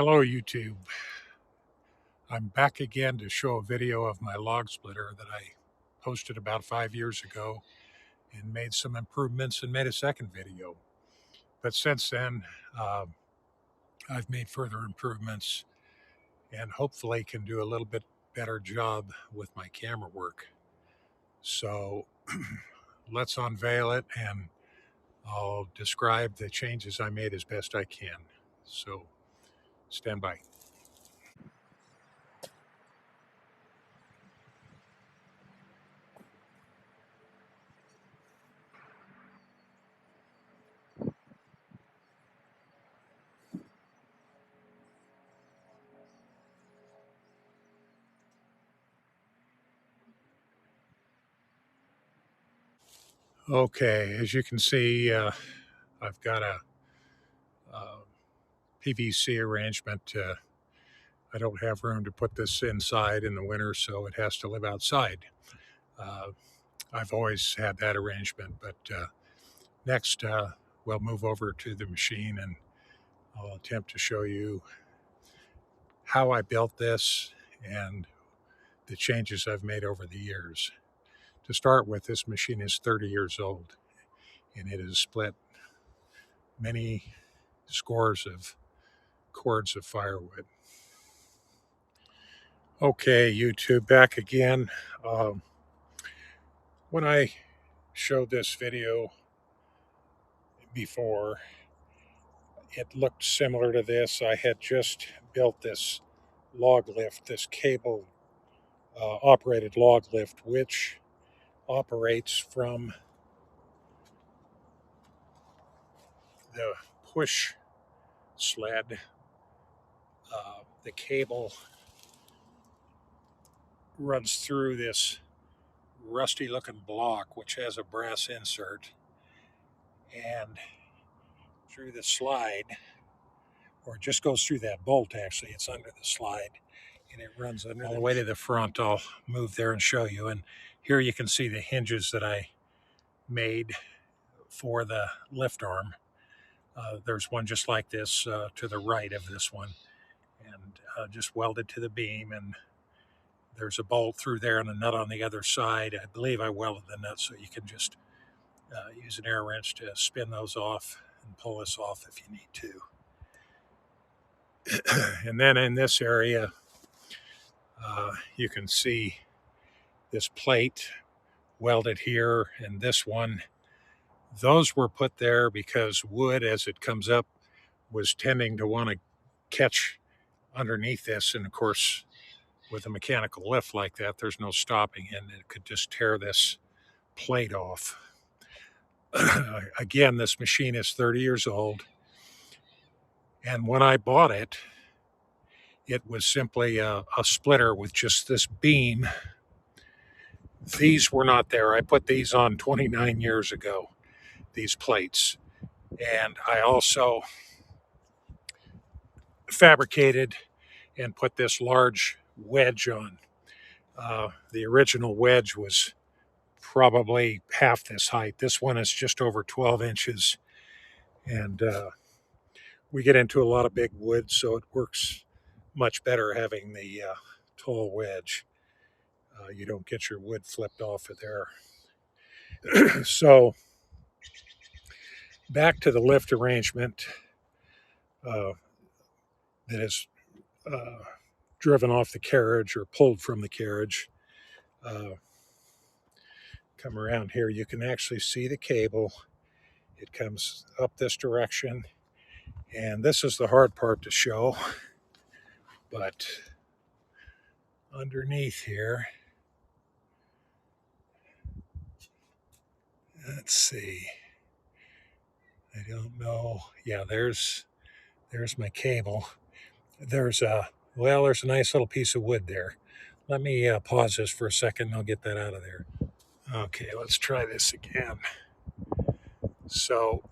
Hello YouTube. I'm back again to show a video of my log splitter that I posted about 5 years ago and made some improvements and made a second video. But since then, uh, I've made further improvements and hopefully can do a little bit better job with my camera work. So let's unveil it and I'll describe the changes I made as best I can. So stand by. Okay, as you can see, I've got a PVC arrangement. I don't have room to put this inside in the winter, so it has to live outside. Uh, I've always had that arrangement, but next we'll move over to the machine and I'll attempt to show you how I built this and the changes I've made over the years. To start with, this machine is 30 years old and it has split many scores of cords of firewood. Okay, YouTube, back again. When I showed this video before, it looked similar to this. I had just built this log lift, this cable operated log lift, which operates from the push sled. The cable runs through this rusty looking block, which has a brass insert, and through the slide, or it just goes through that bolt. Actually, it's under the slide and it runs under all the way to the front. I'll move there and show you. And here you can see the hinges that I made for the lift arm. There's one just like this to the right of this one, and just welded to the beam, and there's a bolt through there and a nut on the other side. I believe I welded the nut, so you can just use an air wrench to spin those off and pull this off if you need to. And then in this area, you can see this plate welded here, and this one. Those were put there because wood, as it comes up, was tending to want to catch underneath this. And of course, with a mechanical lift like that, there's no stopping it. It could just tear this plate off. Again, this machine is 30 years old. And when I bought it, it was simply a splitter with just this beam. These were not there. I put these on 29 years ago, these plates. And I also fabricated and put this large wedge on. The original wedge was probably half this height. This one is just over 12 inches. And we get into a lot of big wood, so it works much better having the tall wedge. You don't get your wood flipped off of there. So back to the lift arrangement that is driven off the carriage or pulled from the carriage. Come around here, you can actually see the cable. It comes up this direction, and this is the hard part to show, but underneath here, let's see, I don't know. Yeah, there's my cable. There's a nice little piece of wood there. Let me pause this for a second and I'll get that out of there. Okay, let's try this again. So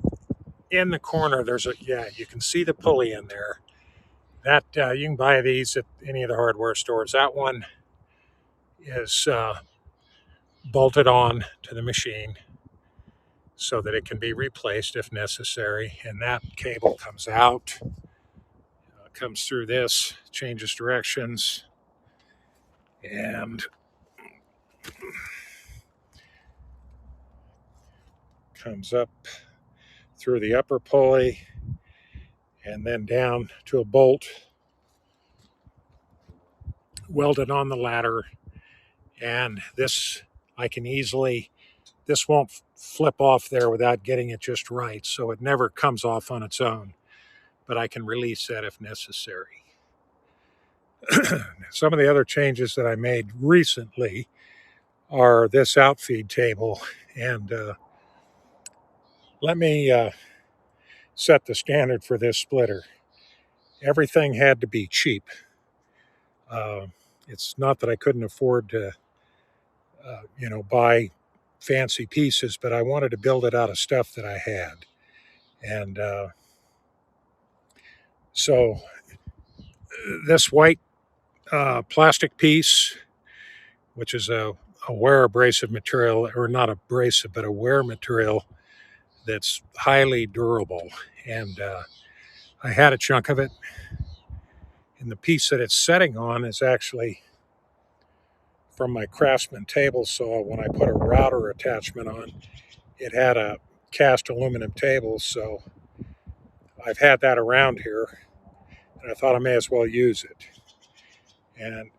in the corner, you can see the pulley in there. That you can buy these at any of the hardware stores. That one is bolted on to the machine so that it can be replaced if necessary. And that cable comes out. Comes through this, changes directions, and comes up through the upper pulley and then down to a bolt welded on the ladder. And this, I can easily, this won't flip off there without getting it just right, so it never comes off on its own, but I can release that if necessary. Some of the other changes that I made recently are this outfeed table, and let me set the standard for this splitter. Everything had to be cheap. It's not that I couldn't afford to, buy fancy pieces, but I wanted to build it out of stuff that I had. And so this white plastic piece, which is a wear abrasive material, or not abrasive, but a wear material that's highly durable. And I had a chunk of it. And the piece that it's setting on is actually from my Craftsman table saw. When I put a router attachment on, it had a cast aluminum table, so I've had that around here, and I thought I may as well use it. And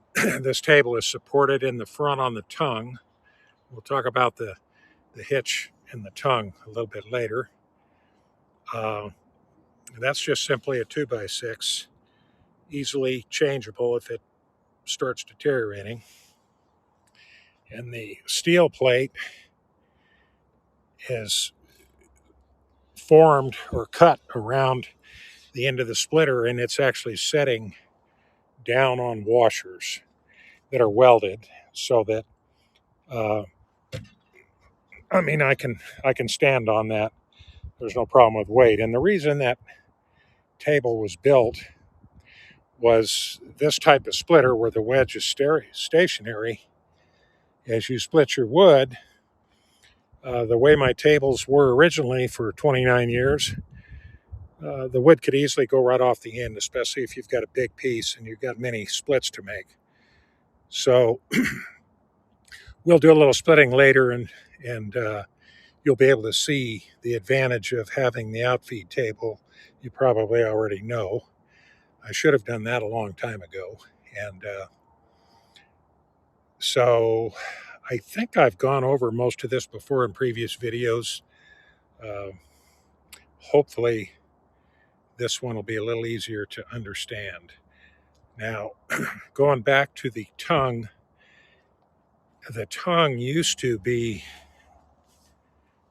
this table is supported in the front on the tongue. We'll talk about the hitch and the tongue a little bit later. That's just simply a 2x6, easily changeable if it starts deteriorating. And the steel plate is formed or cut around the end of the splitter, and it's actually setting down on washers that are welded so that I can stand on that. There's no problem with weight. And the reason that table was built was this type of splitter where the wedge is stationary. As you split your wood, the way my tables were originally for 29 years, the wood could easily go right off the end, especially if you've got a big piece and you've got many splits to make. So we'll do a little splitting later, and you'll be able to see the advantage of having the outfeed table. You probably already know. I should have done that a long time ago. And so I think I've gone over most of this before in previous videos. Hopefully this one will be a little easier to understand. Now, going back to the tongue used to be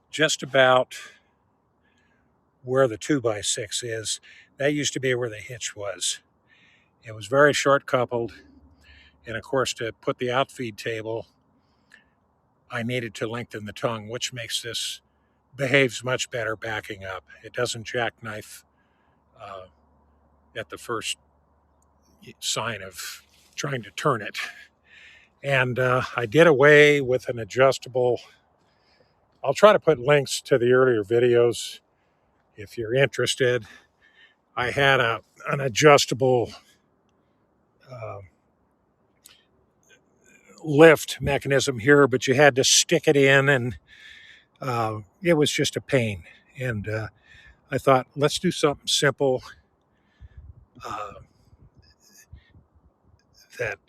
just about where the 2x6 is. That used to be where the hitch was. It was very short coupled. And of course, to put the outfeed table, I needed to lengthen the tongue, which makes this behaves much better backing up. It doesn't jackknife at the first sign of trying to turn it. And I did away with an adjustable. I'll try to put links to the earlier videos if you're interested. I had an adjustable lift mechanism here, but you had to stick it in, and it was just a pain. And I thought, let's do something simple that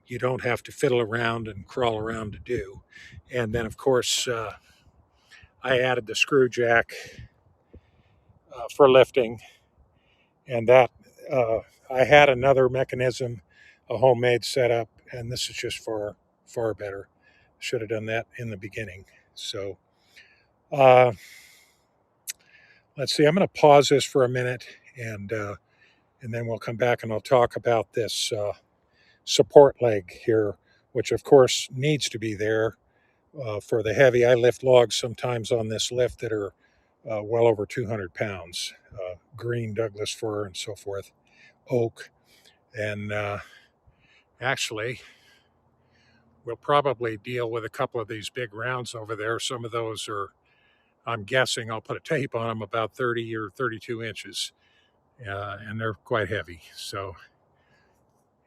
you don't have to fiddle around and crawl around to do. And then, of course, I added the screw jack for lifting, and that I had another mechanism, a homemade setup, and this is just far better. Should have done that in the beginning. So let's see. I'm going to pause this for a minute, and then we'll come back and I'll talk about this support leg here, which of course needs to be there for the heavy. I lift logs sometimes on this lift that are well over 200 pounds, green Douglas fir and so forth, oak. And actually, we'll probably deal with a couple of these big rounds over there. Some of those are, I'm guessing, I'll put a tape on them, about 30 or 32 inches. and they're quite heavy. So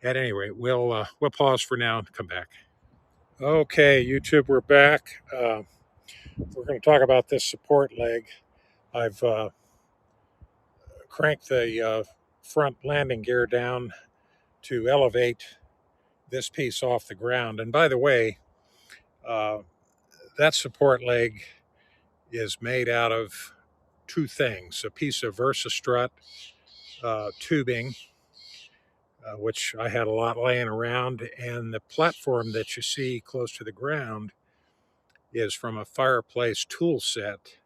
at any rate, we'll pause for now and come back. Okay, YouTube, we're back. We're going to talk about this support leg. I've cranked the front landing gear down to elevate this piece off the ground. And by the way, uh, that support leg is made out of two things: a piece of Versastrut tubing, which I had a lot laying around, and the platform that you see close to the ground is from a fireplace tool set.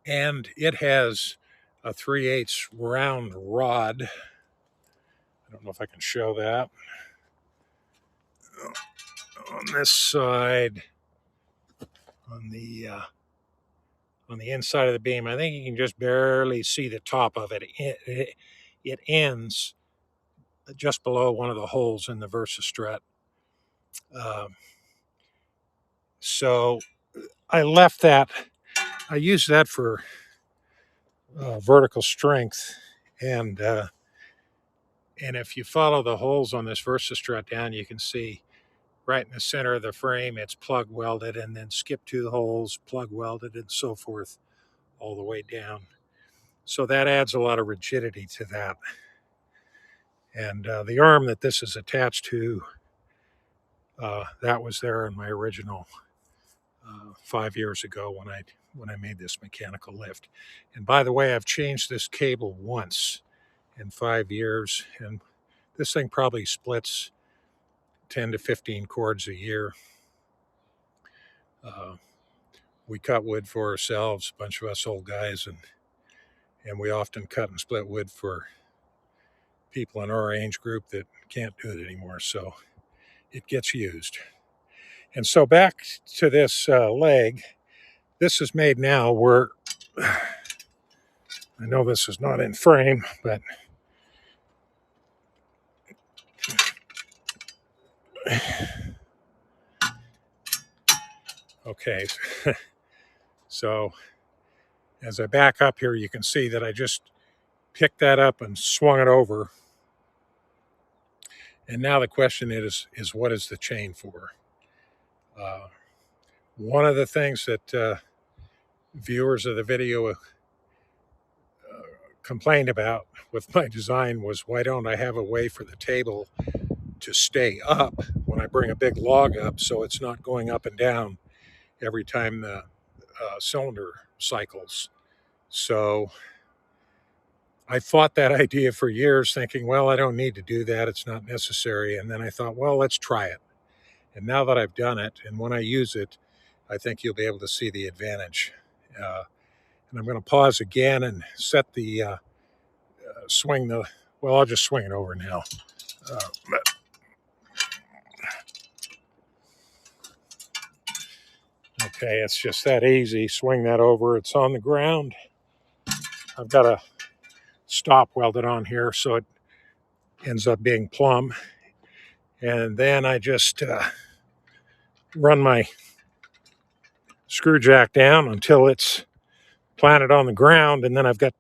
And it has a 3/8 round rod. I don't know if I can show that. On this side, on the inside of the beam, I think you can just barely see the top of it. It ends just below one of the holes in the Versastrut. Um, so I left that. I used that for vertical strength, and if you follow the holes on this Versastrut down, you can see right in the center of the frame, it's plug welded, and then skip 2 holes, plug welded, and so forth, all the way down. So that adds a lot of rigidity to that. And the arm that this is attached to, that was there in my original 5 years ago when I made this mechanical lift. And by the way, I've changed this cable once in 5 years, and this thing probably splits 10 to 15 cords a year. We cut wood for ourselves, a bunch of us old guys, and we often cut and split wood for people in our age group that can't do it anymore. So it gets used. And so back to this leg. This is made now where, I know this is not in frame, but okay. So as I back up here, you can see that I just picked that up and swung it over. And now the question is what is the chain for? One of the things that viewers of the video complained about with my design was, why don't I have a way for the table to stay up when I bring a big log up, so it's not going up and down every time the cylinder cycles. So I fought that idea for years, thinking, well, I don't need to do that, it's not necessary. And then I thought, well, let's try it. And now that I've done it, and when I use it, I think you'll be able to see the advantage. And I'm going to pause again and set the I'll just swing it over now. Okay, it's just that easy. Swing that over. It's on the ground. I've got a stop welded on here, so it ends up being plumb. And then I just run my screw jack down until it's planted on the ground, and then I've got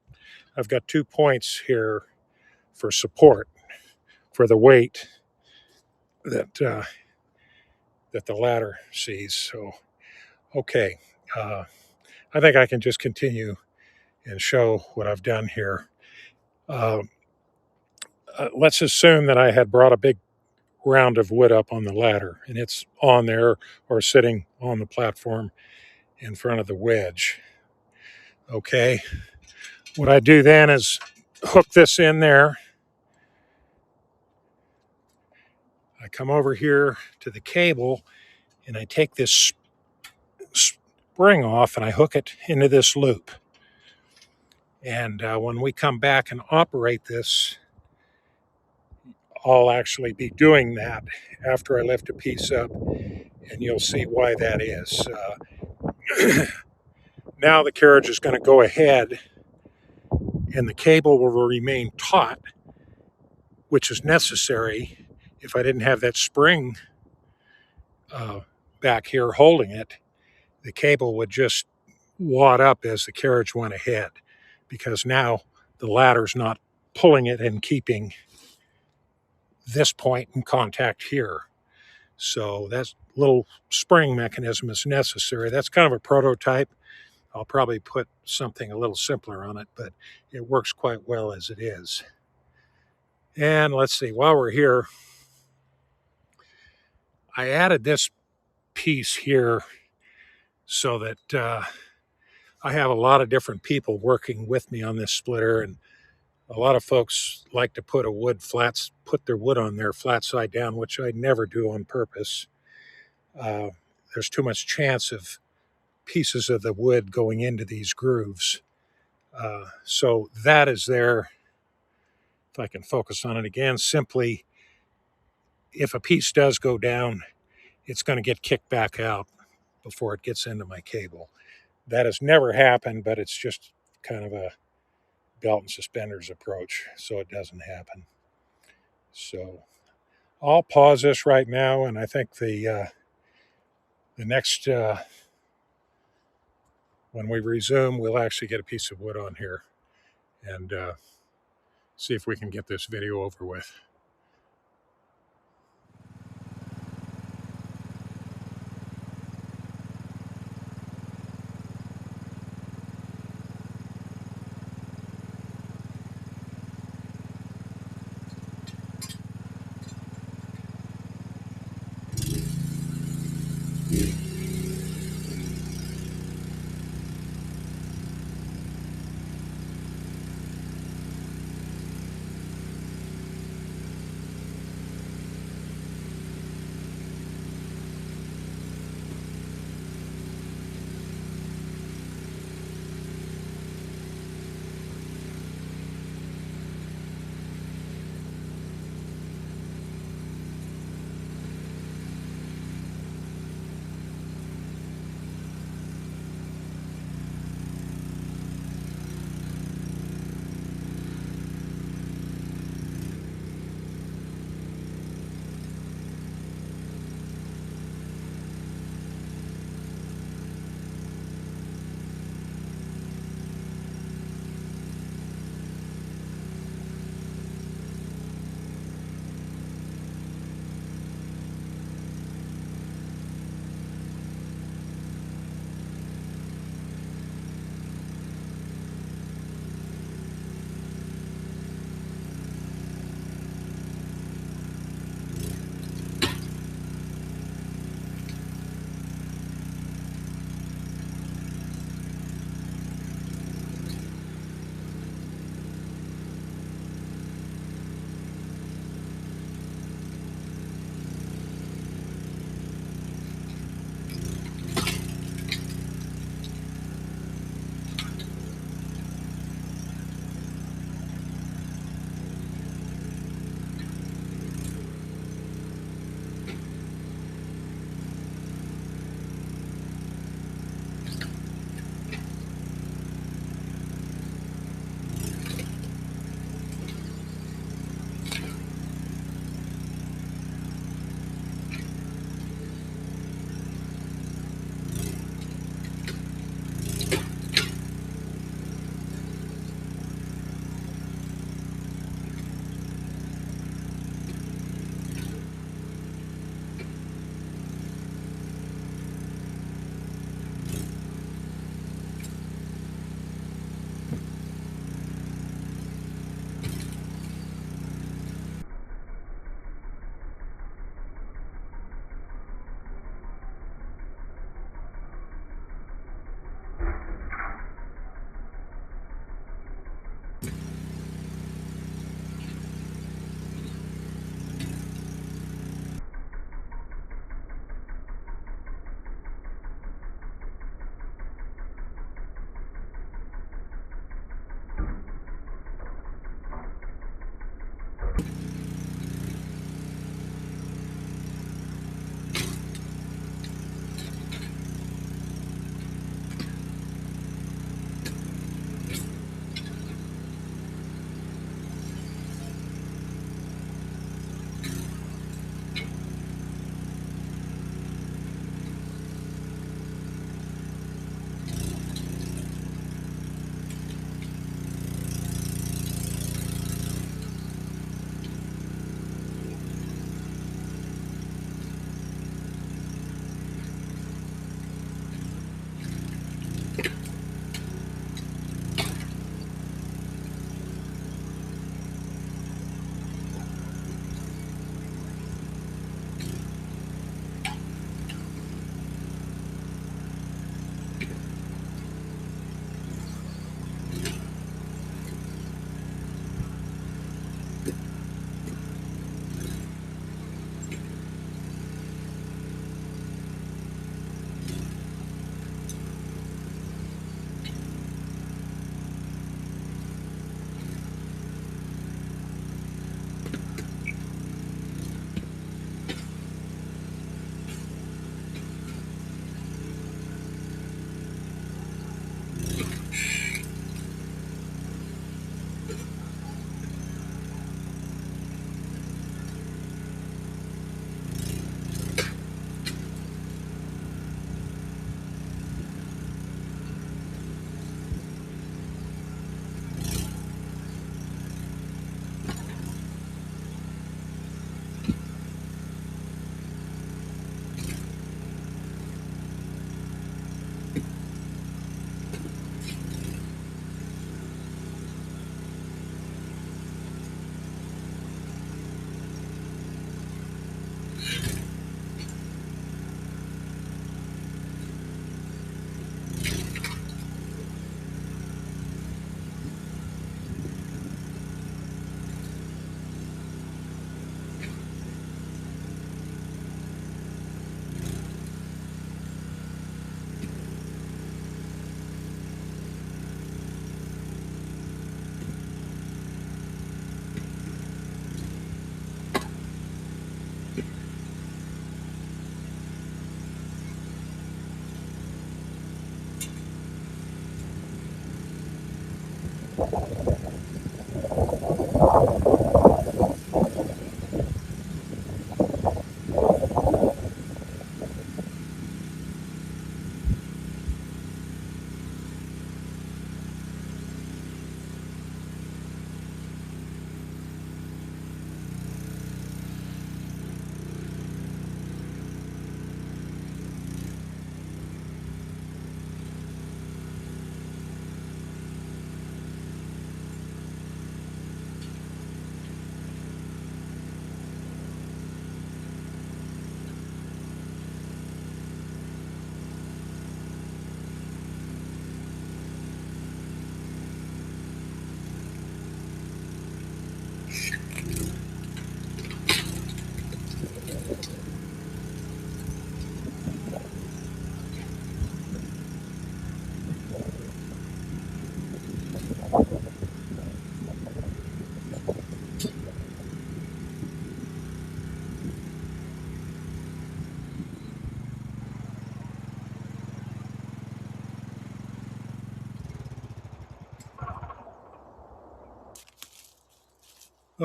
2 points here for support for the weight that the ladder sees. So, okay, I think I can just continue and show what I've done here. Let's assume that I had brought a big round of wood up on the ladder, and it's on there or sitting on the platform in front of the wedge. Okay, what I do then is hook this in there. I come over here to the cable and I take this spring off and I hook it into this loop. And when we come back and operate this, I'll actually be doing that after I lift a piece up, and you'll see why that is. Now the carriage is going to go ahead and the cable will remain taut, which is necessary. If I didn't have that spring back here holding it, the cable would just wad up as the carriage went ahead. because now the ladder's not pulling it and keeping this point in contact here. So that little spring mechanism is necessary. That's kind of a prototype. I'll probably put something a little simpler on it, but it works quite well as it is. And let's see, while we're here, I added this piece here so that I have a lot of different people working with me on this splitter, and a lot of folks like to put their wood on there flat side down, which I never do on purpose. There's too much chance of pieces of the wood going into these grooves. So that is there. If I can focus on it again, simply, if a piece does go down, it's going to get kicked back out before it gets into my cable. That has never happened, but it's just kind of a belt and suspenders approach, so it doesn't happen. So I'll pause this right now, and I think the next when we resume, we'll actually get a piece of wood on here and see if we can get this video over with.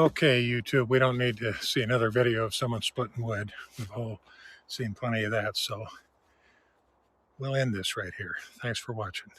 Okay, YouTube, we don't need to see another video of someone splitting wood. We've all seen plenty of that, so we'll end this right here. Thanks for watching.